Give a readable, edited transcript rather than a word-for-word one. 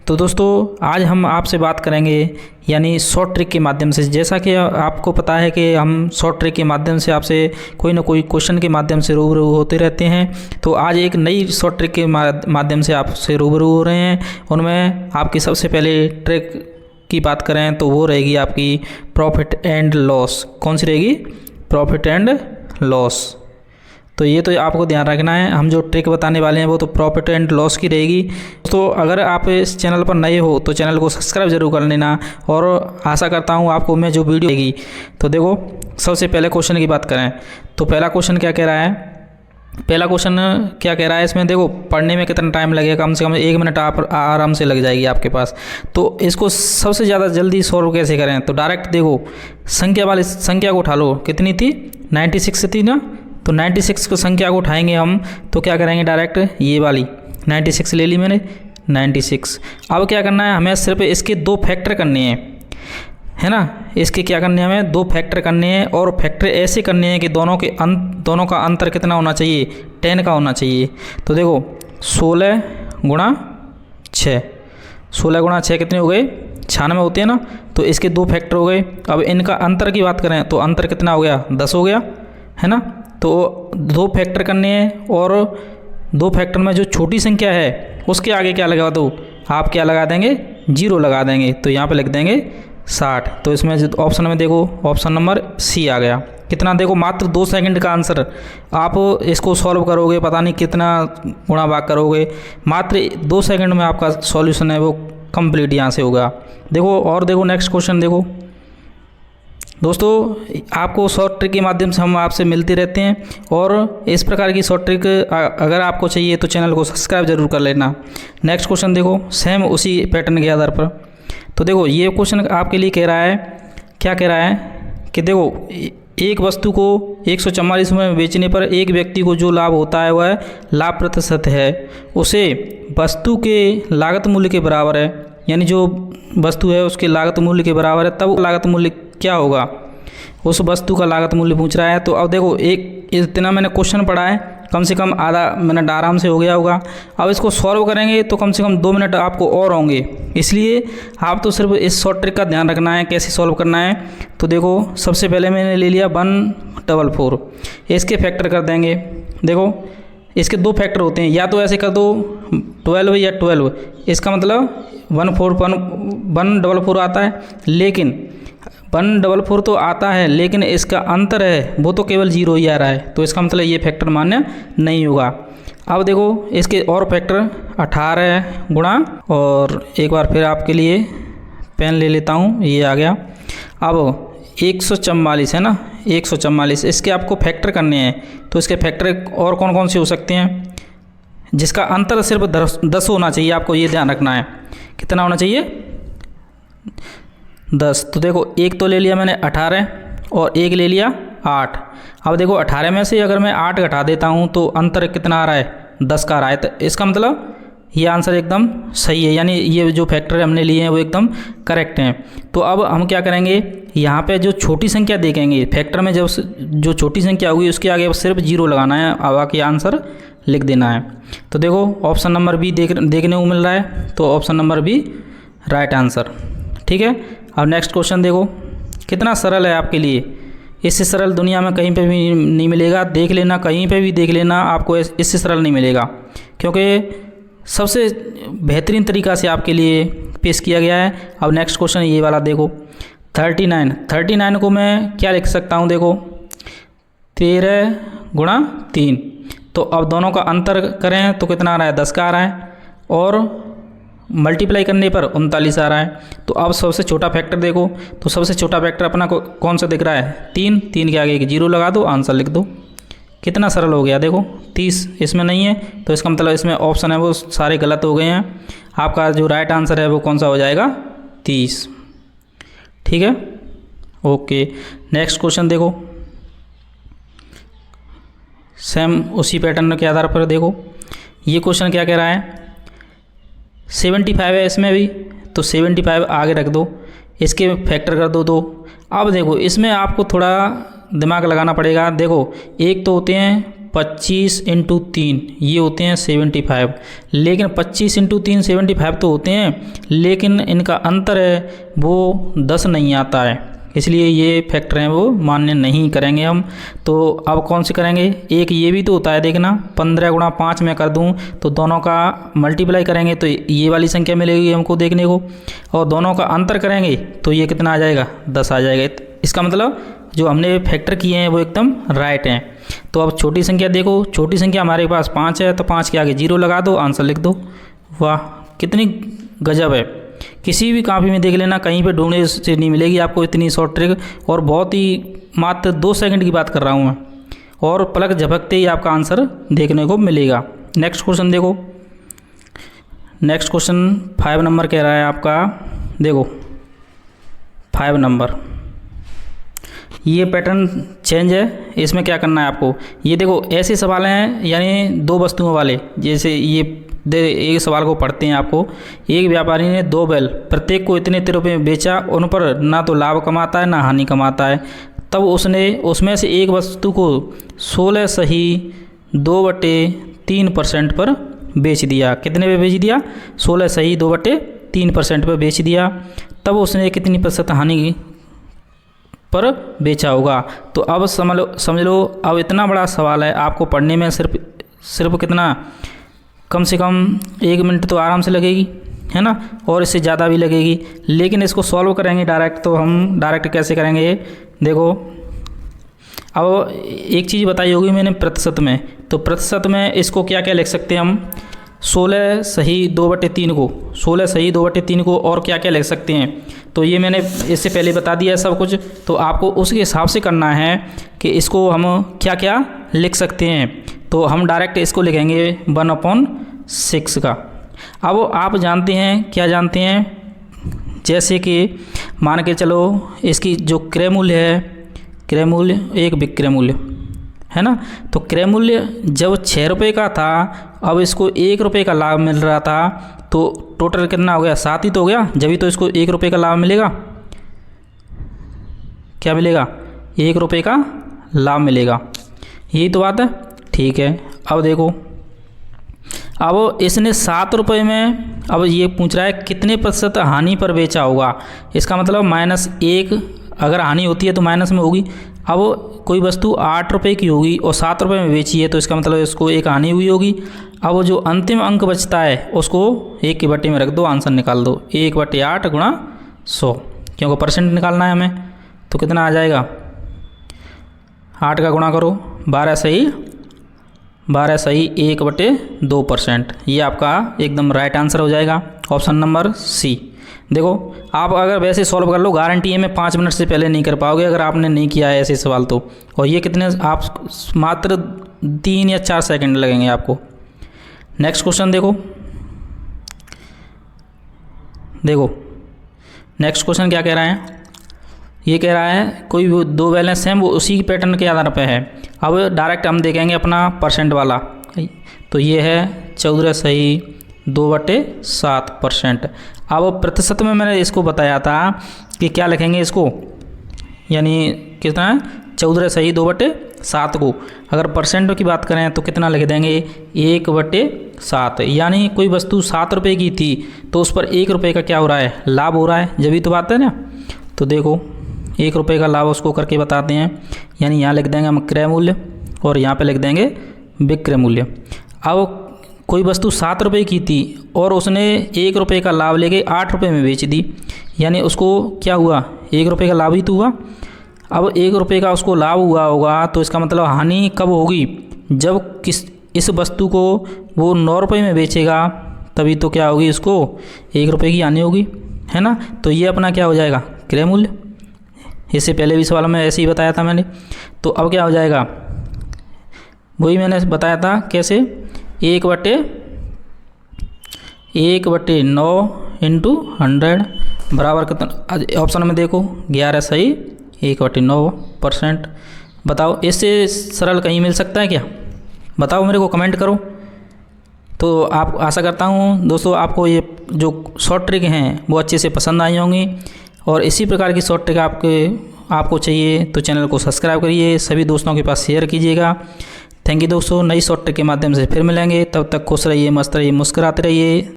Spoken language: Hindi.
तो दोस्तों आज हम आपसे बात करेंगे यानी शॉर्ट ट्रिक के माध्यम से। जैसा कि आपको पता है कि हम शॉर्ट ट्रिक के माध्यम से आपसे कोई ना कोई क्वेश्चन के माध्यम से रूबरू होते रहते हैं। तो आज एक नई शॉर्ट ट्रिक के माध्यम से आपसे रूबरू हो रहे हैं। उनमें आपकी सबसे पहले ट्रिक की बात करें तो वो रहेगी आपकी प्रॉफिट एंड लॉस। कौन सी रहेगी? Profit and loss. तो ये तो आपको ध्यान रखना है, हम जो ट्रिक बताने वाले हैं वो तो प्रॉफिट एंड लॉस की रहेगी। तो अगर आप इस चैनल पर नए हो तो चैनल को सब्सक्राइब जरूर कर लेना और आशा करता हूँ आपको मैं जो वीडियो देगी। तो देखो सबसे पहले क्वेश्चन की बात करें तो पहला क्वेश्चन क्या कह रहा है? पहला क्वेश्चन क्या कह रहा है इसमें देखो, पढ़ने में कितना टाइम लगेगा? कम से कम 1 मिनट आप आराम से लग जाएगी आपके पास। तो इसको सबसे ज़्यादा जल्दी सॉल्व कैसे करें? तो डायरेक्ट देखो संख्या वाली संख्या को उठा लो। कितनी थी? 96 थी ना। तो 96 को संख्या को उठाएंगे हम तो क्या करेंगे? डायरेक्ट ये वाली 96 ले ली मैंने, 96। अब क्या करना है हमें? सिर्फ इसके 2 फैक्टर करने हैं, है ना। इसके क्या करने हैं हमें? 2 फैक्टर करने हैं और फैक्टर ऐसे करने हैं कि दोनों का अंतर कितना होना चाहिए? 10 का होना चाहिए। तो देखो 16 गुणा 6, 16 गुणा 6 कितने हो गए? 96 होते हैं ना। तो इसके 2 फैक्टर हो गए। अब इनका अंतर की बात करें तो अंतर कितना हो गया? 10 हो गया, है ना। तो 2 फैक्टर करने हैं और 2 फैक्टर में जो छोटी संख्या है उसके आगे क्या लगा दो? आप क्या लगा देंगे? 0 लगा देंगे। तो यहाँ पे लिख देंगे 60। तो इसमें ऑप्शन में देखो ऑप्शन नंबर सी आ गया। कितना? देखो मात्र 2 सेकंड का आंसर। आप इसको सॉल्व करोगे, पता नहीं कितना गुणा भाग करोगे, मात्र 2 सेकंड में आपका सॉल्यूशन है वो कंप्लीट यहाँ से होगा। देखो और देखो नेक्स्ट क्वेश्चन देखो दोस्तों, आपको शॉर्ट ट्रिक के माध्यम से हम आपसे मिलते रहते हैं और इस प्रकार की शॉर्ट ट्रिक अगर आपको चाहिए तो चैनल को सब्सक्राइब जरूर कर लेना। नेक्स्ट क्वेश्चन देखो सेम उसी पैटर्न के आधार पर। तो देखो ये क्वेश्चन आपके लिए कह रहा है, क्या कह रहा है कि देखो एक वस्तु को 144 में बेचने पर एक व्यक्ति को जो लाभ होता है वह लाभ प्रतिशत है, उसे वस्तु के लागत मूल्य के बराबर है। यानी जो वस्तु है उसके लागत मूल्य के बराबर है, तब लागत मूल्य क्या होगा? उस वस्तु का लागत मूल्य पूछ रहा है। तो अब देखो एक इतना मैंने क्वेश्चन पढ़ा है, कम से कम आधा मिनट आराम से हो गया होगा। अब इसको सॉल्व करेंगे तो कम से कम 2 मिनट आपको और होंगे। इसलिए आप तो सिर्फ इस शॉर्ट ट्रिक का ध्यान रखना है कैसे सॉल्व करना है। तो देखो सबसे पहले मैंने ले लिया 144, इसके फैक्टर कर देंगे। देखो इसके 2 फैक्टर होते हैं, या तो ऐसे कर दो 12 या 12, इसका मतलब 144 आता है। लेकिन 144 तो आता है लेकिन इसका अंतर है वो तो केवल 0 ही आ रहा है, तो इसका मतलब ये फैक्टर मान्य नहीं होगा। अब देखो इसके और फैक्टर 18 गुणा, और एक बार फिर आपके लिए पेन ले लेता हूँ, ये आ गया। अब 144 है ना, 144 इसके आपको फैक्टर करने हैं। तो इसके फैक्टर और कौन कौन से हो सकते हैं? जिसका अंतर सिर्फ 10 होना चाहिए, आपको ये ध्यान रखना है। कितना होना चाहिए? 10। तो देखो एक तो ले लिया मैंने 18 और एक ले लिया 8। अब देखो 18 में से अगर मैं 8 घटा देता हूँ तो अंतर कितना आ रहा है? 10 का आ रहा है। तो इसका मतलब ये आंसर एकदम सही है, यानी ये जो फैक्टर हमने लिए हैं वो एकदम करेक्ट हैं। तो अब हम क्या करेंगे, यहाँ पे जो छोटी संख्या देखेंगे फैक्टर में, जब जो छोटी संख्या होगी उसके आगे सिर्फ 0 लगाना है, अब बाकी आंसर लिख देना है। तो देखो ऑप्शन नंबर बी देखने को मिल रहा है, तो option number B right answer. ठीक है। अब नेक्स्ट क्वेश्चन देखो कितना सरल है आपके लिए, इससे सरल दुनिया में कहीं पे भी नहीं मिलेगा। देख लेना, कहीं पे भी देख लेना, आपको इससे सरल नहीं मिलेगा, क्योंकि सबसे बेहतरीन तरीक़ा से आपके लिए पेश किया गया है। अब नेक्स्ट क्वेश्चन ये वाला देखो 39 को मैं क्या लिख सकता हूँ? देखो 13 गुणा 3। तो अब दोनों का अंतर करें तो कितना आ रहा है? 10 का आ रहा है, और मल्टीप्लाई करने पर 39 आ रहा है। तो अब सबसे छोटा फैक्टर देखो, तो सबसे छोटा फैक्टर अपना कौन सा दिख रहा है? 3 के आगे एक 0 लगा दो, आंसर लिख दो। कितना सरल हो गया। देखो 30 इसमें नहीं है, तो इसका मतलब इसमें ऑप्शन है वो सारे गलत हो गए हैं। आपका जो राइट आंसर है वो कौन सा हो जाएगा? 30। ठीक है, ओके। नेक्स्ट क्वेश्चन देखो सेम उसी पैटर्न के आधार पर देखो, ये क्वेश्चन क्या कह रहा है? 75 है इसमें भी, तो 75 आगे रख दो, इसके फैक्टर कर दो 2। अब देखो इसमें आपको थोड़ा दिमाग लगाना पड़ेगा। देखो एक तो होते हैं 25 इंटू 3, ये होते हैं 75। लेकिन 25 इंटू 3 75 तो होते हैं, लेकिन इनका अंतर है वो 10 नहीं आता है, इसलिए ये फैक्टर हैं वो मान्य नहीं करेंगे हम। तो अब कौन से करेंगे, एक ये भी तो होता है देखना, 15 गुणा 5 मैं कर दूं तो दोनों का मल्टीप्लाई करेंगे तो ये वाली संख्या मिलेगी हमको देखने को, और दोनों का अंतर करेंगे तो ये कितना आ जाएगा, 10 आ जाएगा। इसका मतलब जो हमने फैक्टर किए हैं वो एकदम राइट हैं। तो अब छोटी संख्या देखो, छोटी संख्या हमारे पास 5 है, तो 5 के आगे 0 लगा दो, आंसर लिख दो। वाह कितनी गजब है। किसी भी कॉपी में देख लेना, कहीं पे ढूंढने से नहीं मिलेगी आपको इतनी शॉर्ट ट्रिक, और बहुत ही मात्र 2 सेकंड की बात कर रहा हूँ मैं, और पलक झपकते ही आपका आंसर देखने को मिलेगा। नेक्स्ट क्वेश्चन देखो, नेक्स्ट क्वेश्चन 5 नंबर कह रहा है आपका, देखो 5 नंबर, ये पैटर्न चेंज है, इसमें क्या करना है आपको, ये देखो ऐसे सवाल हैं यानी 2 वस्तुओं वाले, जैसे ये एक सवाल को पढ़ते हैं आपको। एक व्यापारी ने 2 बैल प्रत्येक को इतने रुपये में बेचा, उन पर ना तो लाभ कमाता है ना हानि कमाता है। तब उसने उसमें से एक वस्तु को 16 सही 2/3% पर बेच दिया। कितने पे बेच दिया, 16 सही 2/3% पर बेच दिया। तब उसने कितनी प्रतिशत हानि पर बेचा होगा। तो अब समझ लो अब इतना बड़ा सवाल है, आपको पढ़ने में सिर्फ कितना, कम से कम 1 मिनट तो आराम से लगेगी, है ना, और इससे ज़्यादा भी लगेगी। लेकिन इसको सॉल्व करेंगे डायरेक्ट, तो हम डायरेक्ट कैसे करेंगे, देखो अब एक चीज़ बताई होगी मैंने प्रतिशत में, तो प्रतिशत में इसको क्या क्या लिख सकते हैं हम, 16 सही 2/3 को, 16 सही 2/3 को और क्या क्या लिख सकते हैं, तो ये मैंने इससे पहले बता दिया है सब कुछ। तो आपको उसके हिसाब से करना है कि इसको हम क्या क्या लिख सकते हैं। तो हम डायरेक्ट इसको लिखेंगे 1/6 का। अब आप जानते हैं, क्या जानते हैं, जैसे कि मान के चलो इसकी जो क्रय मूल्य है, क्रय मूल्य एक विक्रय मूल्य है ना, तो क्रय मूल्य जब 6 रुपये का था, अब इसको 1 रुपये का लाभ मिल रहा था, तो टोटल कितना हो गया, 7 ही तो हो गया, जब भी तो इसको 1 रुपये का लाभ मिलेगा, क्या मिलेगा, 1 रुपये का लाभ मिलेगा, यही तो बात है। ठीक है, अब देखो, अब इसने 7 रुपये में, अब ये पूछ रहा है कितने प्रतिशत हानि पर बेचा होगा, इसका मतलब -1, अगर हानि होती है तो माइनस में होगी। अब कोई वस्तु 8 रुपये की होगी और 7 रुपये में बेची है, तो इसका मतलब इसको एक हानि हुई होगी। अब जो अंतिम अंक बचता है उसको 1 की बट्टी में रख दो, आंसर निकाल दो, 1/8 गुणा 100, क्योंकि परसेंट निकालना है हमें। तो कितना आ जाएगा, 8 का गुणा करो, 12 सही 1/2%, ये आपका एकदम राइट आंसर हो जाएगा, ऑप्शन नंबर सी। देखो आप अगर वैसे सॉल्व कर लो, गारंटी है मैं 5 मिनट से पहले नहीं कर पाओगे अगर आपने नहीं किया है ऐसे सवाल तो। और ये कितने, आप मात्र 3 या 4 सेकंड लगेंगे आपको। नेक्स्ट क्वेश्चन देखो, नेक्स्ट क्वेश्चन क्या कह रहा है, ये कह रहा है कोई 2 बैलेंस हैं, वो उसी पैटर्न के आधार पर है। अब डायरेक्ट हम देखेंगे अपना परसेंट वाला, तो ये है 14 सही 2/7%। अब प्रतिशत में मैंने इसको बताया था कि क्या लिखेंगे इसको, यानी कितना है, 14 सही 2/7 को अगर परसेंट की बात करें तो कितना लिख देंगे, 1/7। यानी कोई वस्तु 7 रुपये की थी तो उस पर 1 रुपये का क्या हो रहा है, लाभ हो रहा है, जब भी तो बात है ना। तो देखो 1 रुपये का लाभ उसको करके बताते हैं, यानी यहाँ लिख देंगे हम क्रय मूल्य और यहाँ पे लिख देंगे विक्रय मूल्य। अब कोई वस्तु 7 रुपये की थी और उसने 1 रुपये का लाभ लेके 8 रुपये में बेच दी, यानी उसको क्या हुआ, 1 रुपये का लाभ ही तो हुआ। अब 1 रुपये का उसको लाभ हुआ होगा, तो इसका मतलब हानि कब होगी, जब इस वस्तु को वो 9 रुपये में बेचेगा, तभी तो क्या होगी, उसको 1 रुपये की हानि होगी, है ना। तो ये अपना क्या हो जाएगा, क्रय मूल्य। इससे पहले भी सवाल में ऐसे ही बताया था मैंने। तो अब क्या हो जाएगा, वही मैंने बताया था कैसे, 1/9 इंटू 100 बराबर कितना, ऑप्शन में देखो 11 सही 1/9%। बताओ इससे सरल कहीं मिल सकता है क्या, बताओ मेरे को कमेंट करो। तो आप आशा करता हूँ दोस्तों आपको ये जो शॉर्ट ट्रिक हैं वो अच्छे से पसंद आई होंगी, और इसी प्रकार की शॉर्ट ट्रिक आपको चाहिए तो चैनल को सब्सक्राइब करिए, सभी दोस्तों के पास शेयर कीजिएगा। थैंक यू दोस्तों, नई शॉर्ट ट्रिक के माध्यम से फिर मिलेंगे। तब तक खुश रहिए, मस्त रहिए, मुस्कुराते रहिए।